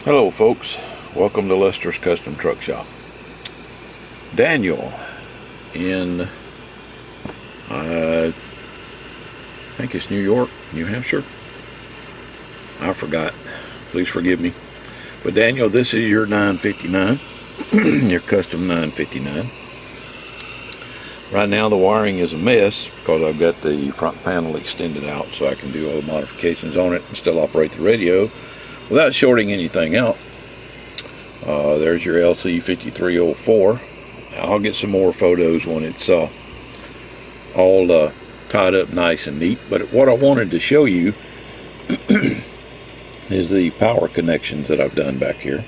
Hello folks, welcome to Lester's Custom Truck Shop. Daniel in, I think it's New York, New Hampshire. I forgot, please forgive me. But Daniel, this is your 959, your custom 959. Right now the wiring is a mess because I've got the front panel extended out so I can do all the modifications on it and still operate the radio without shorting anything out. There's your LC5304. I'll get some more photos when it's all tied up nice and neat. But what I wanted to show you is the power connections that I've done back here.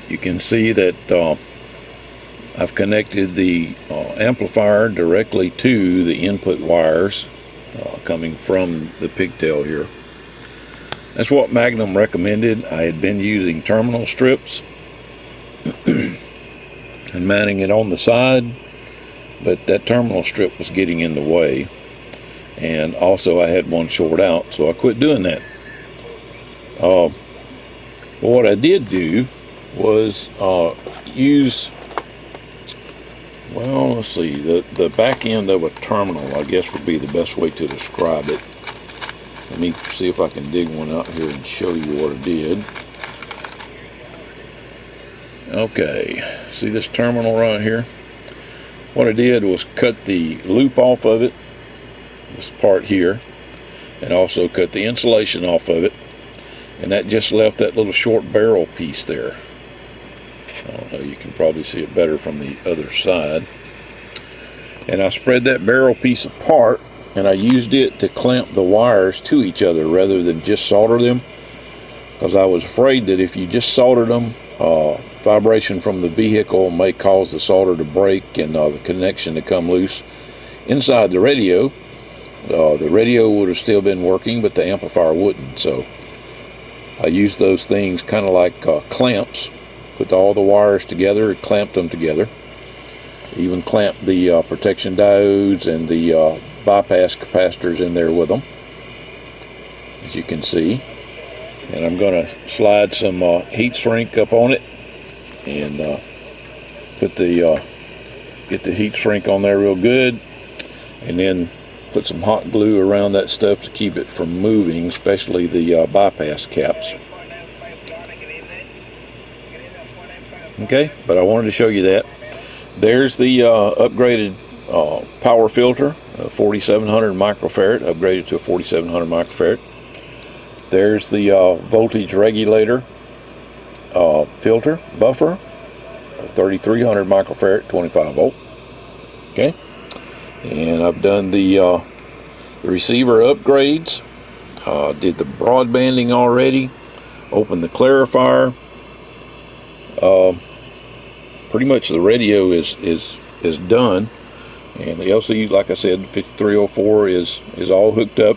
You can see that I've connected the amplifier directly to the input wires coming from the pigtail here. That's what Magnum recommended. I had been using terminal strips and mounting it on the side, but that terminal strip was getting in the way, and also I had one short out, so I quit doing that. But what I did do was use, well, let's see, the back end of a terminal, I guess would be the best way to describe it. Let me see if I can dig one out here and show you what I did. Okay, see this terminal right here? What I did was cut the loop off of it, this part here, and also cut the insulation off of it, and that just left that little short barrel piece there. I don't know, you can probably see it better from the other side. And I spread that barrel piece apart, and I used it to clamp the wires to each other rather than just solder them, because I was afraid that if you just soldered them, vibration from the vehicle may cause the solder to break and the connection to come loose inside the radio. The radio would have still been working, but the amplifier wouldn't. So I used those things kind of like clamps, put all the wires together and clamped them together. Even clamped the protection diodes and the bypass capacitors in there with them, as you can see. And I'm going to slide some heat shrink up on it and put the get the heat shrink on there real good, and then put some hot glue around that stuff to keep it from moving, especially the bypass caps. Okay, but I wanted to show you that. There's the upgraded power filter, 4700 microfarad, upgraded to a 4700 microfarad. There's the voltage regulator filter buffer, 3300 microfarad, 25 volt. Okay, and I've done the receiver upgrades. Did the broadbanding already. Opened the clarifier. Pretty much the radio is done, and the LC, like I said, 5304 is all hooked up.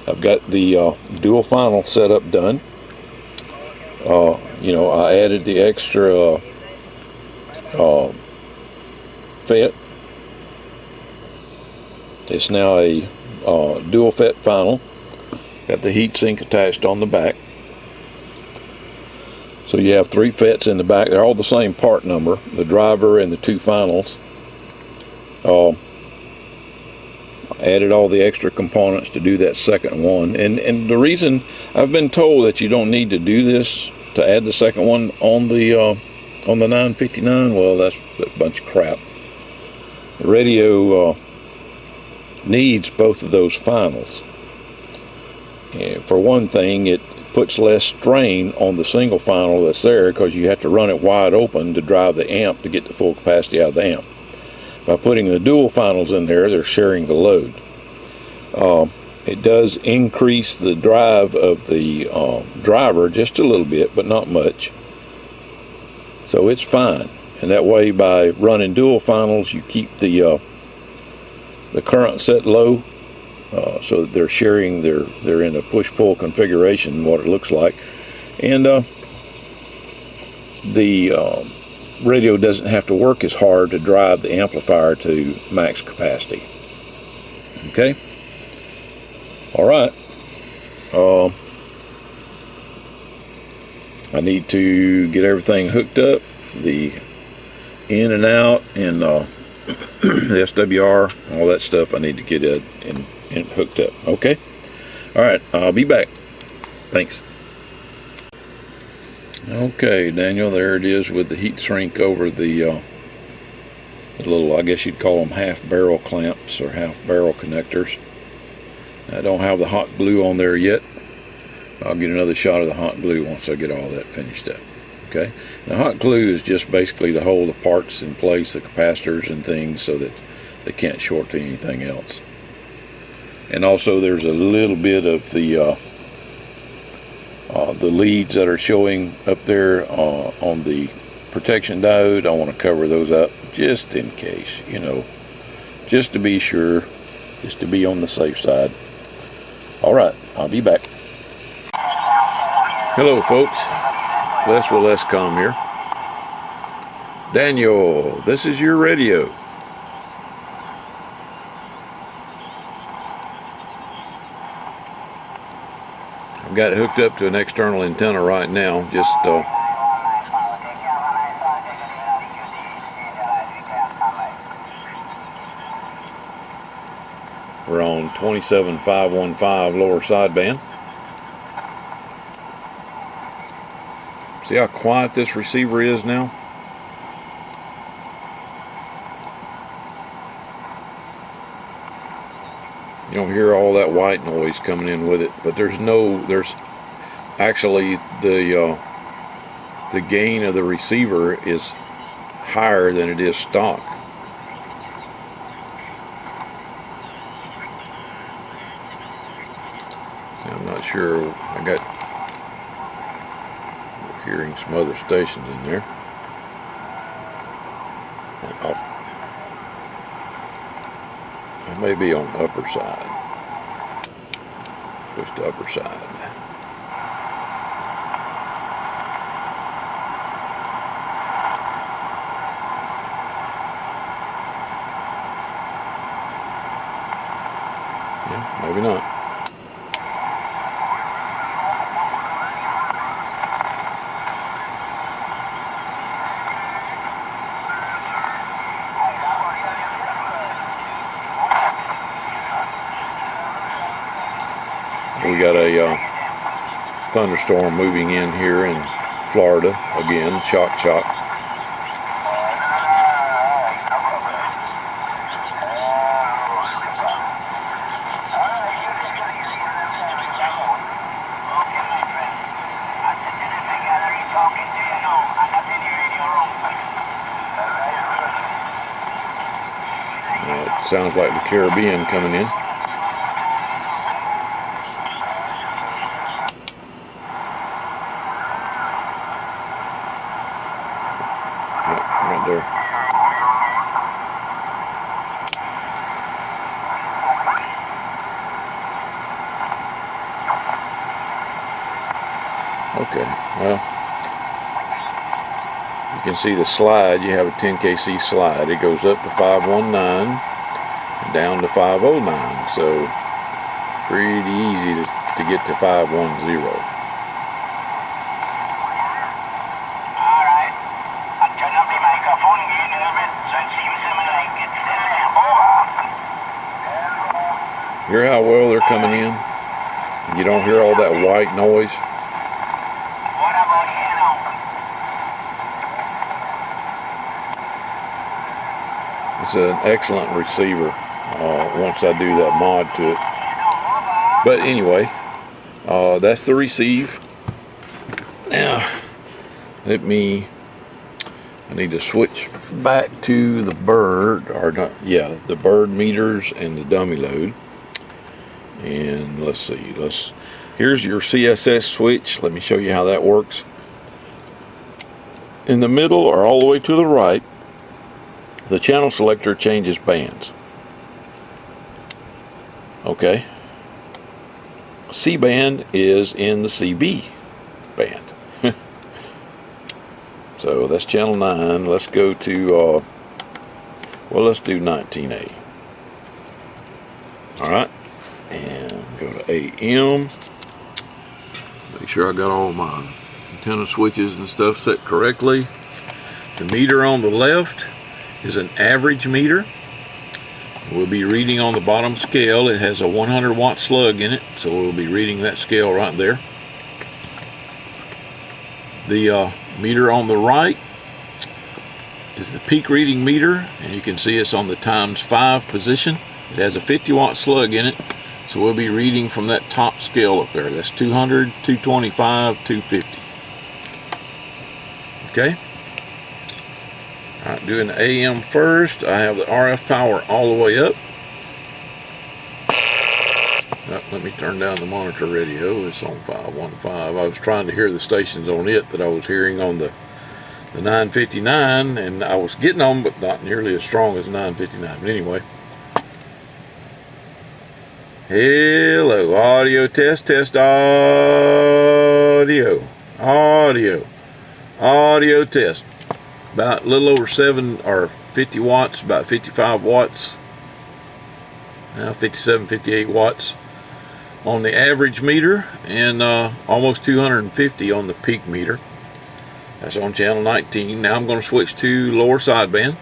I've got the dual final setup done. You know, I added the extra FET. It's now a dual FET final. Got the heat sink attached on the back. So you have 3 FETs in the back. They're all the same part number, the driver and the 2 finals. Added all the extra components to do that second one. And the reason I've been told that you don't need to do this to add the second one on the 959, well, that's a bunch of crap. The radio needs both of those finals. And for one thing, it puts less strain on the single final that's there, because you have to run it wide open to drive the amp to get the full capacity out of the amp. By putting the dual finals in there, they're sharing the load. It does increase the drive of the driver just a little bit, but not much. So it's fine. And that way, by running dual finals, you keep the current set low. So that they're sharing, they're in a push-pull configuration, what it looks like, and the radio doesn't have to work as hard to drive the amplifier to max capacity. Okay, all right. I need to get everything hooked up, the in and out, and the SWR, all that stuff. I need to get it and hooked up. Okay. All right. I'll be back. Thanks. Okay, Daniel. There it is with the heat shrink over the little, I guess you'd call them half barrel clamps or half barrel connectors. I don't have the hot glue on there yet. I'll get another shot of the hot glue once I get all that finished up. Okay. The hot glue is just basically to hold the parts in place, the capacitors and things, so that they can't short to anything else. And also there's a little bit of the leads that are showing up there on the protection diode. I want to cover those up just in case, you know, just to be sure, just to be on the safe side. All right, I'll be back. Hello, folks. Les with LesComm here. Daniel, this is your radio. I've got it hooked up to an external antenna right now. Just we're on 27515 lower sideband. See how quiet this receiver is now? You don't hear all that white noise coming in with it, but there's actually the gain of the receiver is higher than it is stock. I'm not sure. I got hearing some other stations in there. It may be on the upper side. Push the upper side. Yeah, maybe not. We got a thunderstorm moving in here in Florida again. Shock. It sounds like the Caribbean coming in. Right there. Okay, well, you can see the slide. You have a 10kc slide. It goes up to 519 and down to 509. So pretty easy to get to 510. Hear how well they're coming in? You don't hear all that white noise. It's an excellent receiver once I do that mod to it. But anyway, that's the receive. Now, I need to switch back to the bird, or not, yeah, the bird meters and the dummy load. And let's see, here's your CSS switch. Let me show you how that works. In the middle or all the way to the right, the channel selector changes bands. Okay. C band is in the CB band. So that's channel 9. Let's go to, well, let's do 19A. Alright. And go to AM. Make sure I got all my antenna switches and stuff set correctly. The meter on the left is an average meter. We'll be reading on the bottom scale. It has a 100 watt slug in it, so we'll be reading that scale right there. The meter on the right is the peak reading meter, and you can see it's on the ×5 position. It has a 50 watt slug in it, so we'll be reading from that top scale up there. That's 200, 225, 250. Okay. All right, doing the AM first. I have the RF power all the way up. Let me turn down the monitor radio. It's on 515. I was trying to hear the stations on it that I was hearing on the 959, and I was getting them, but not nearly as strong as 959. But anyway. Hello, audio test, audio test. About a little over 50 watts, about 55 watts, 57, 58 watts on the average meter, and almost 250 on the peak meter. That's on channel 19. Now I'm going to switch to lower sideband.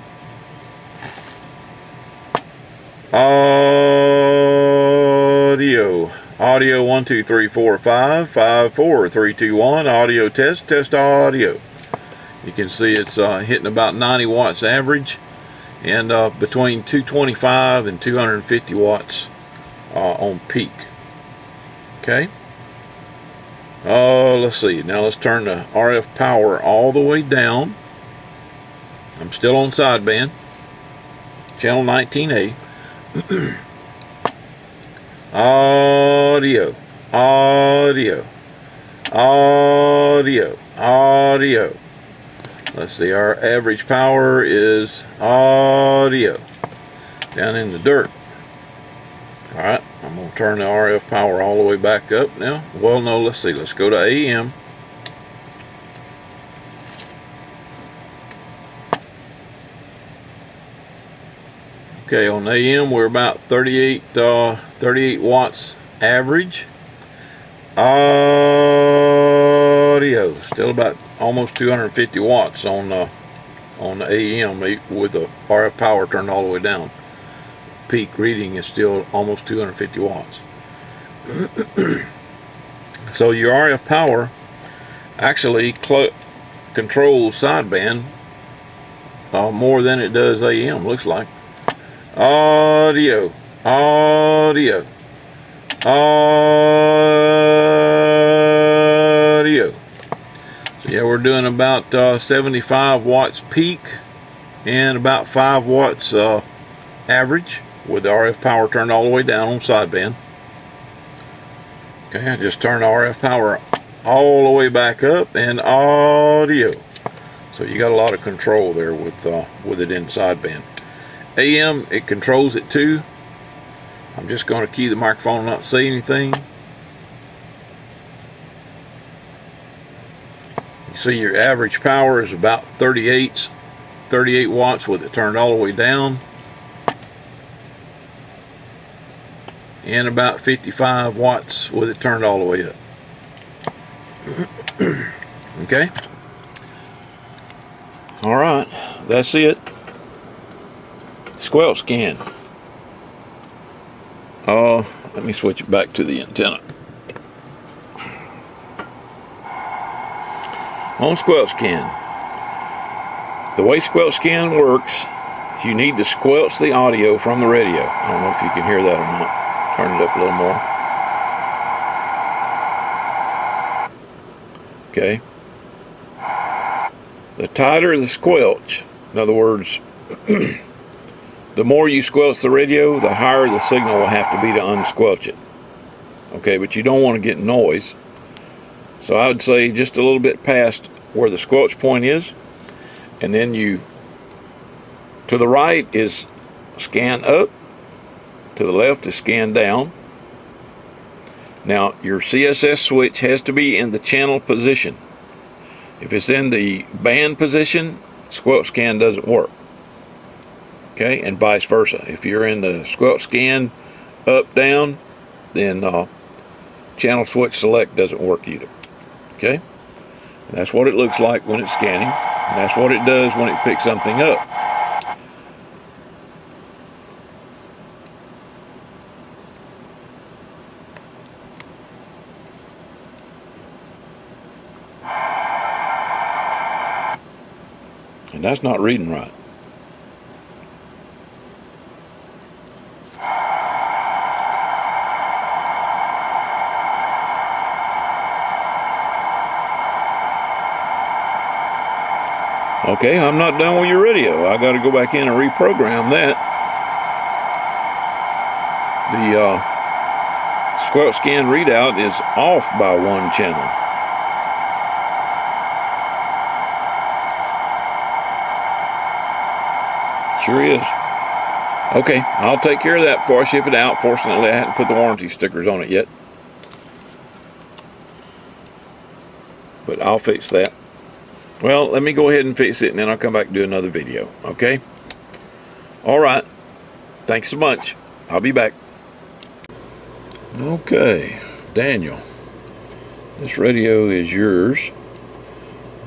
Audio 1 2 3 4 5 5 4 3 2 1. Audio test audio. You can see it's hitting about 90 watts average, and between 225 and 250 watts on peak. Okay. Let's see. Now let's turn the RF power all the way down. I'm still on sideband, channel 19A. Audio. Let's see, our average power is audio down in the dirt. Alright, I'm going to turn the RF power all the way back up now. Well, no, let's see, let's go to AM. Okay, on AM we're about 38 watts average. Audio still about almost 250 watts on the AM with the RF power turned all the way down. Peak reading is still almost 250 watts. So your RF power actually controls sideband more than it does AM, looks like. Audio. So yeah, we're doing about 75 watts peak and about 5 watts average with the RF power turned all the way down on sideband. Okay, I just turned the RF power all the way back up, and audio. So you got a lot of control there with it in sideband. AM, it controls it too. I'm just going to key the microphone and not say anything. You see your average power is about 38 watts with it turned all the way down, and about 55 watts with it turned all the way up. Okay. All right, that's it. Squelch scan. Let me switch it back to the antenna. On squelch scan, the way squelch scan works, you need to squelch the audio from the radio. I don't know if you can hear that or not. Turn it up a little more. Okay. The tighter the squelch, in other words, the more you squelch the radio, the higher the signal will have to be to unsquelch it. Okay, but you don't want to get noise. So I would say just a little bit past where the squelch point is, and then to the right is scan up, to the left is scan down. Now your CSS switch has to be in the channel position. If it's in the band position, squelch scan doesn't work. Okay, and vice versa. If you're in the squelch scan up, down, then channel switch select doesn't work either. Okay, That's what it looks like when it's scanning, and that's what it does when it picks something up. And that's not reading right. Okay, I'm not done with your radio. I got to go back in and reprogram that. The squelch scan readout is off by 1 channel. Sure is. Okay, I'll take care of that before I ship it out. Fortunately, I hadn't put the warranty stickers on it yet. But I'll fix that. Well, let me go ahead and fix it, and then I'll come back and do another video, okay? All right. Thanks so much. I'll be back. Okay, Daniel, this radio is yours.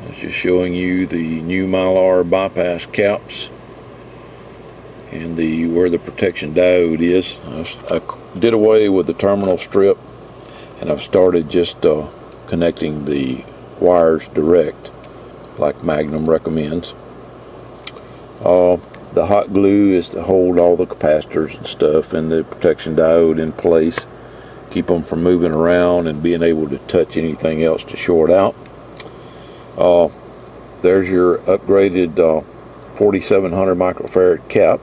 I was just showing you the new Mylar bypass caps and where the protection diode is. I did away with the terminal strip, and I've started just connecting the wires direct, like Magnum recommends. The hot glue is to hold all the capacitors and stuff and the protection diode in place, keep them from moving around and being able to touch anything else to short out. There's your upgraded 4700 microfarad cap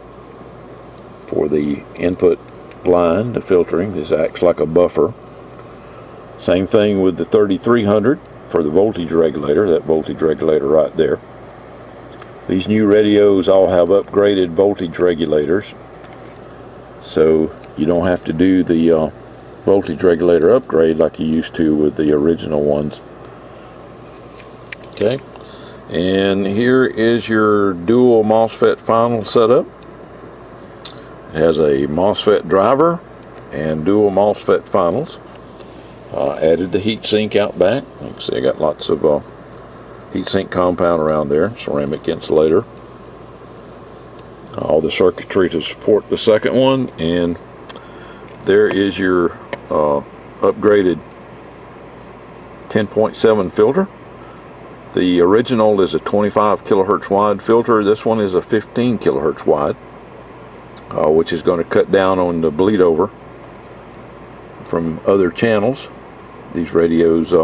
for the input line, the filtering. This acts like a buffer. Same thing with the 3300 for the voltage regulator, that voltage regulator right there. These new radios all have upgraded voltage regulators, so you don't have to do the voltage regulator upgrade like you used to with the original ones. Okay, and here is your dual Mosfet final setup. It has a Mosfet driver and dual Mosfet finals. Added the heat sink out back. You can see I got lots of heat sink compound around there, ceramic insulator. All the circuitry to support the second one, and there is your upgraded 10.7 filter. The original is a 25 kilohertz wide filter. This one is a 15 kilohertz wide, which is going to cut down on the bleed over from other channels. These radios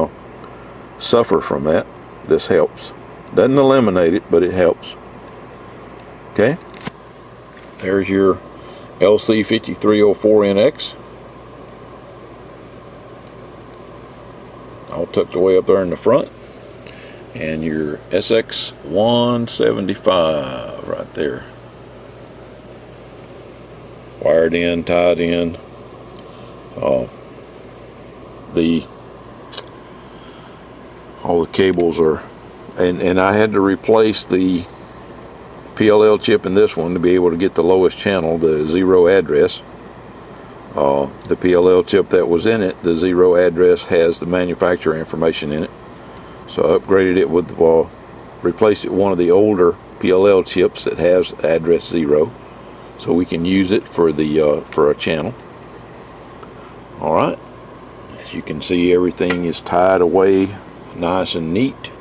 suffer from that. This helps. Doesn't eliminate it, but it helps. Okay. There's your LC5304NX. All tucked away up there in the front. And your SX175 right there. Wired in, tied in. All the cables are, and I had to replace the PLL chip in this one to be able to get the lowest channel, the 0 address. The PLL chip that was in it, the 0 address has the manufacturer information in it. So I upgraded it with, replaced it with one of the older PLL chips that has address 0, so we can use it for the for a channel. All right. As you can see, everything is tied away nice and neat.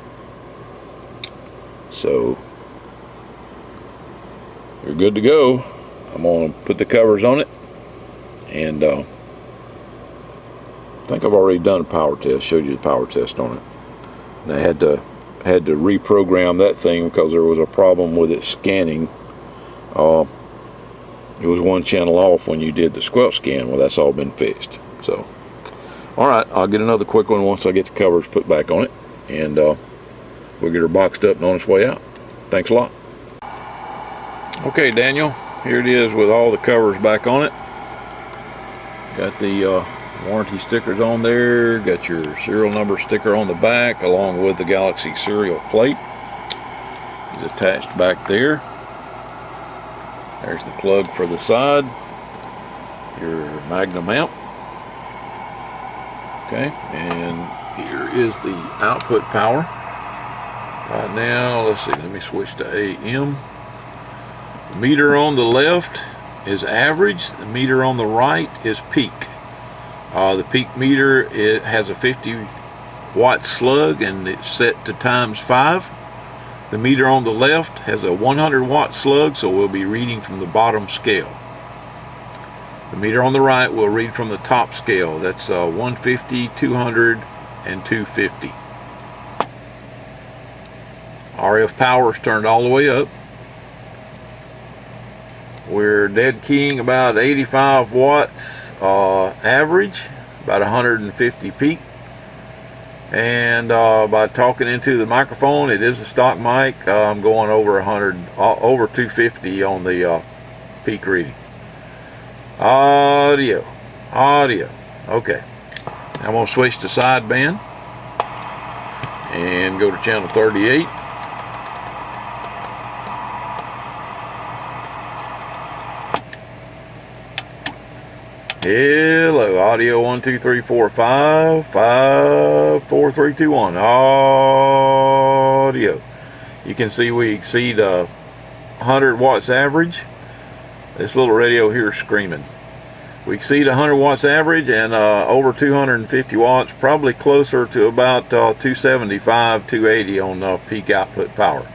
So you're good to go. I'm going to put the covers on it, and I think I've already done a power test, showed you the power test on it. And I had to reprogram that thing because there was a problem with it scanning. It was 1 channel off when you did the squelch scan. Well, that's all been fixed. So alright, I'll get another quick one once I get the covers put back on it, and we'll get her boxed up and on its way out. Thanks a lot. Okay, Daniel, here it is with all the covers back on it. Got the warranty stickers on there, got your serial number sticker on the back along with the Galaxy serial plate. It's attached back there. There's the plug for the side, your Magnum amp. Okay, and here is the output power. Right now, let's see, let me switch to AM. The meter on the left is average. The meter on the right is peak. The peak meter, it has a 50-watt slug and it's set to ×5. The meter on the left has a 100-watt slug, so we'll be reading from the bottom scale. The meter on the right will read from the top scale. That's 150, 200, and 250. RF power is turned all the way up. We're dead keying about 85 watts average, about 150 peak. And by talking into the microphone, it is a stock mic. I'm going over 250 on the peak reading. Audio. Okay. I'm going to switch to sideband and go to channel 38. Hello, audio 1 2 3 4 5 5 4 3 2 1. Audio. You can see we exceed 100 watts average. This little radio here is screaming. We exceed 100 watts average and over 250 watts, probably closer to about 275, 280 on peak output power.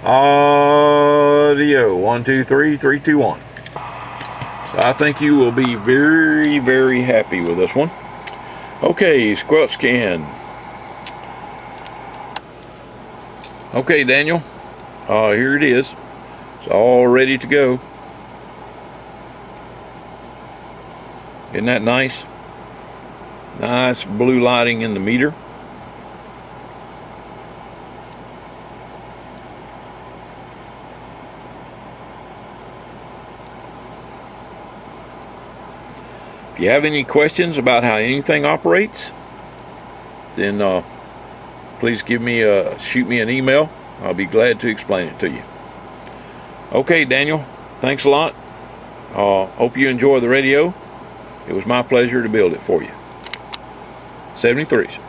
Audio 1 2 3 3 2 1. So I think you will be very, very happy with this one. Okay, squelch scan. Okay, Daniel, here it is. It's all ready to go. Isn't that nice? Nice blue lighting in the meter. If you have any questions about how anything operates, then please shoot me an email. I'll be glad to explain it to you. Okay, Daniel, thanks a lot. Hope you enjoy the radio. It was my pleasure to build it for you. 73s.